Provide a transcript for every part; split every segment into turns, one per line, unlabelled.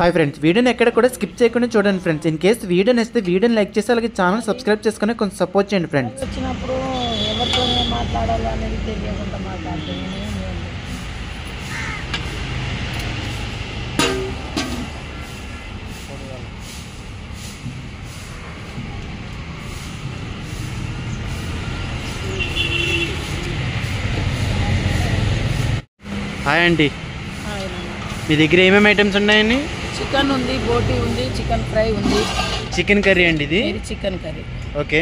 Hi friends, వీడియోని ఎక్కడ కూడా స్కిప్ చేయకుండా చూడండి ఫ్రెండ్స్. ఇన్ కేస్ వీడియో నచ్చితే వీడియోని లైక్ చేసి అలాగే ఛానల్ సబ్స్క్రైబ్ చేసుకుని కొంచెం సపోర్ట్ చేయండి ఫ్రెండ్స్.
వచ్చినప్పుడు ఎవరితో మాట్లాడాలి అనేది తెలియకుండా మాట్లాడుతున్నాను.
హాయ్ అండి, మీ దగ్గర ఏమేమి ఐటమ్స్ ఉన్నాయండి?
చికెన్ ఉంది, బోటీ ఉంది, చికెన్ ఫ్రై ఉంది.
చికెన్ కర్రీ అండి ఇది?
Chicken curry.
ఓకే,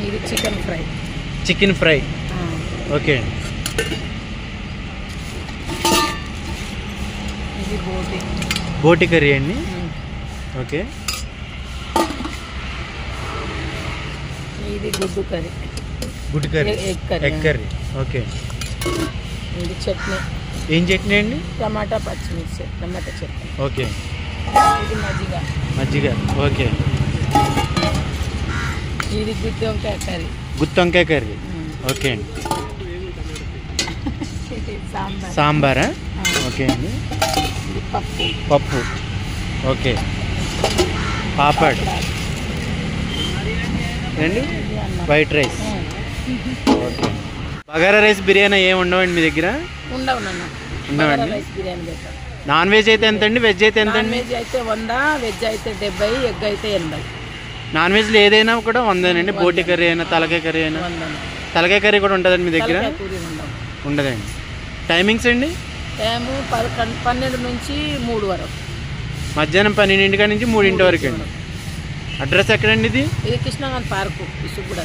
ఇది chicken fry.
Chicken fry. Okay,
ఇది బోటీ.
బోటీ కర్రీ అండి. ఓకే,
ఇది గుడ్డు కర్రీ.
గుడ్డు కర్రీ, ఎగ్ కర్రీ. ఓకే,
ఇది చట్నీ.
ఏం చట్నీ అండి?
టమాటా పచ్చిమిర్చి, టమాటా చట్నీ.
ఓకే,
ఇది మజ్జిగ.
మజ్జిగ. ఓకే,
ఇది గుత్తి వంకాయ కర్రీ.
గుత్తి వంకాయ కర్రీ. ఓకే అండి.
సాంబార్.
సాంబారా? ఓకే అండి.
ఇది పప్పు.
పప్పు. ఓకే, పాపడ్ అండి. White rice. Okay, bagara rice, biryani ఏమి ఉండవండి మీ దగ్గర?
ఉండవు నాన్న.
ఉండవండి.
రైస్ బిర్యానీ పెట్టాం.
నాన్ వెజ్ అయితే ఎంత అండి? వెజ్ అయితే ఎంత అండి?
వెజ్ అయితే 100, వెజ్ అయితే 70, ఎగ్ అయితే 80.
నాన్ వెజ్లో ఏదైనా కూడా 100నండి. బోటి కర్రీ అయినా, తలకాయ కర్రీ అయినా. తలకాయ కర్రీ కూడా ఉంటుందండి మీ దగ్గర? ఉండదండి. టైమింగ్స్ అండి?
టైము 12 నుంచి 3 వరకు.
మధ్యాహ్నం 12 నుంచి 3 వరకు అండి. అడ్రస్ ఎక్కడండి ఇది?
ఇది కృష్ణకాంత్ పార్కు, ఇసుగూడ.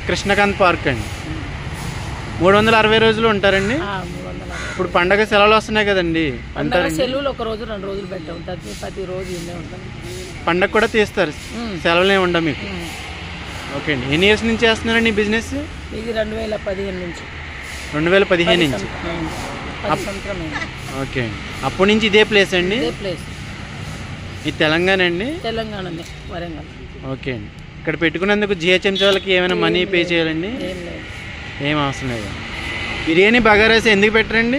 కృష్ణకాంత్ పార్క్ అండి. 360 రోజులు ఉంటారండి.
360.
ఇప్పుడు పండగ సెలవులు వస్తున్నాయి కదండి,
పండగ సెలవులు 1 రోజు 2 రోజులు పెట్టాం. ప్రతి రోజు ఇల్లే ఉంటాం.
పండగ కూడా తీస్తారు, సెలవులు ఏమి ఉండవు మీకు? ఓకే అండి. ఎన్ని ఇయర్స్ నుంచి చేస్తున్నారండి ఈ బిజినెస్?
ఇది 2015 నుంచి.
2015 నుంచి. ఓకే అండి. అప్పటి నుంచి ఇదే ప్లేస్ అండి?
ఇదే ప్లేస్.
ఇది తెలంగాణ అండి?
తెలంగాణనే, వరంగల్.
ఓకే అండి. ఇక్కడ పెట్టుకున్నందుకు జిహెచ్ఎంసీ వాళ్ళకి ఏమైనా మనీ పే చేయాలండి? ఏం అవసరం లేదు. బిర్యానీ, బగారా రైస్ ఎందుకు పెట్టరండి?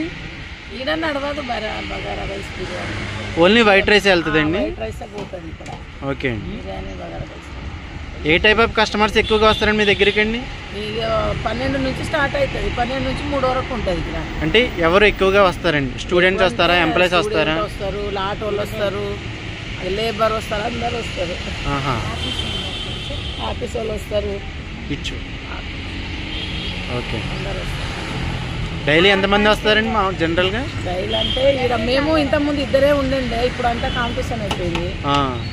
ఈడ నడవదు bagara rice biryani.
Only white rice వెళ్తుందండి?
వైట్ రైస్ పోతుంది ఇక్కడ.
ఓకే అండి.
Biryani, bagara rice.
A type of customers ఎక్కువగా వస్తారండి మీ దగ్గరికి అండి?
ఇక 12 నుంచి స్టార్ట్ అవుతుంది. 12 నుంచి 3 వరకు ఉంటుంది ఇక్కడ.
అంటే ఎవరు ఎక్కువగా వస్తారండి? స్టూడెంట్స్ వస్తారా, ఎంప్లాయీస్ వస్తారా?
వస్తారు, ఆటో వాళ్ళు వస్తారు, లేబర్ వస్తారు, అందరు వస్తారు. ఆఫీస్ వాళ్ళు వస్తారు.
ఇచ్చు. ఓకే, డైలీ ఎంతమంది వస్తారండి మా జనరల్గా?
డైలీ అంటే ఇక్కడ మేము ఇంతకుముందు ఇద్దరే ఉండండి, ఇప్పుడు అంతా కాంపిటీషన్ అయిపోయింది.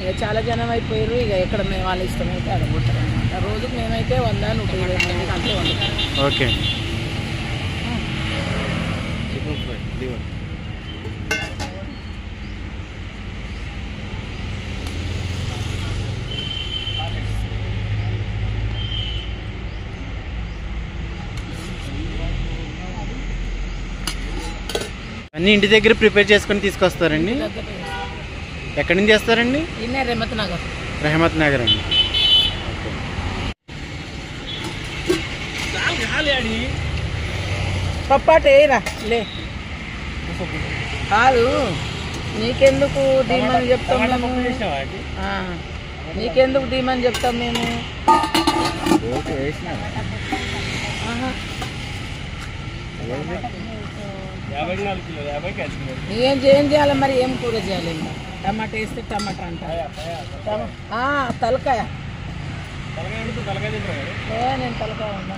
ఇక చాలా జనం అయిపోయారు. ఇక ఎక్కడ మేము వాళ్ళ ఇష్టం అయితే అడగొట్టారు అనమాట. రోజుకి మేమైతే 100, 120 మందికి అంతే వండుతాం.
ఓకే, అన్నీ ఇంటి దగ్గర ప్రిపేర్ చేసుకొని తీసుకొస్తారండి? ఎక్కడి నుంచి చేస్తారండి?
రెహమత్ నగర్.
రెహమత్ నగర్ అండి.
పప్పాటేరా లే కాదు, నీకెందుకు దీమని చెప్తాం మేము? నీకెందుకు దీమని చెప్తాం మేము? ఏం చేయాలి మరి? ఏం కూర చేయాలి? టమాటా వేస్తే టమాటా అంటారు. తలకాయ నేను తలకాయ ఉన్నా.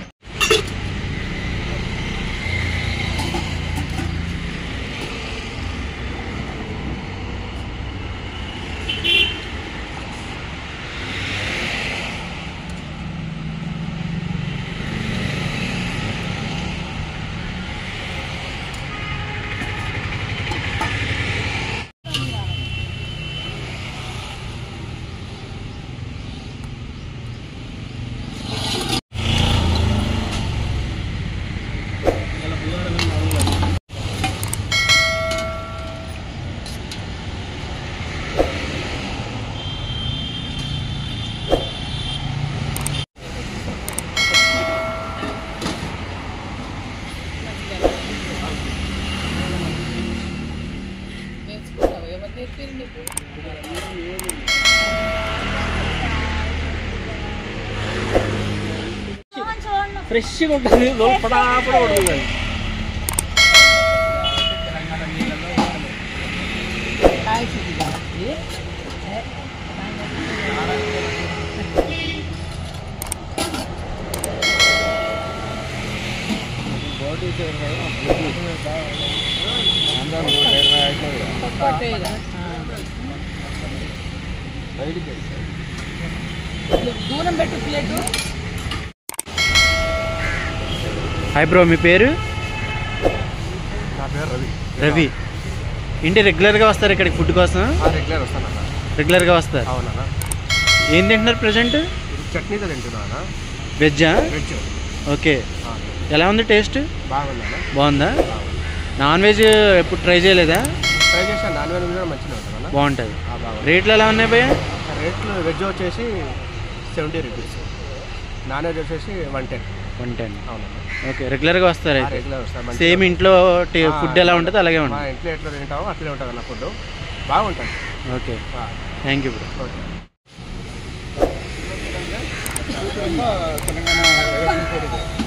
నేర్పిరు మీకు
ఫ్రెష్గా ఉంటుంది పడాపడ ఉంటుంది
దూరం పెట్టు ప్లేటు.
హాయ్ బ్రో, మీ పేరు?
నా పేరు రవి.
రవి. ఇంటి రెగ్యులర్గా వస్తారు ఇక్కడికి ఫుడ్ కోసం?
రెగ్యులర్ వస్తానన్నా.
రెగ్యులర్గా వస్తారు.
అవునన్నా.
ఏం తింటున్నారు ప్రజెంట్?
చట్నీతో తింటున్నా.
వెజ్జా?
వెజ్.
ఓకే. ఎలా ఉంది టేస్ట్?
బాగుందన్నా.
బాగుందా? నాన్ వెజ్ ఎప్పుడు ట్రై చేయలేదా?
ట్రై చేసాను. నాన్ వెజ్ కూడా మంచిగా ఉంటుందన్నా.
బాగుంటుంది. రేట్లు ఎలా ఉన్నాయి భయ్య?
రేట్లు వెజ్ వచ్చేసి 70 రూపీస్, నాన్ వెజ్ వచ్చేసి 110.
110.
అవునన్నా.
ఓకే, రెగ్యులర్గా వస్తారు అయితే?
రెగ్యులర్ వస్తాను.
సేమ్ ఇంట్లో ఫుడ్ ఎలా ఉంటుంది అలాగే
మా
ఉంటుంది?
ఇంట్లో ఎట్లా తింటామో అట్లే ఉంటుంది అన్న ఫుడ్. బాగుంటుంది.
Okay, thank you bro.
Okay. Telangana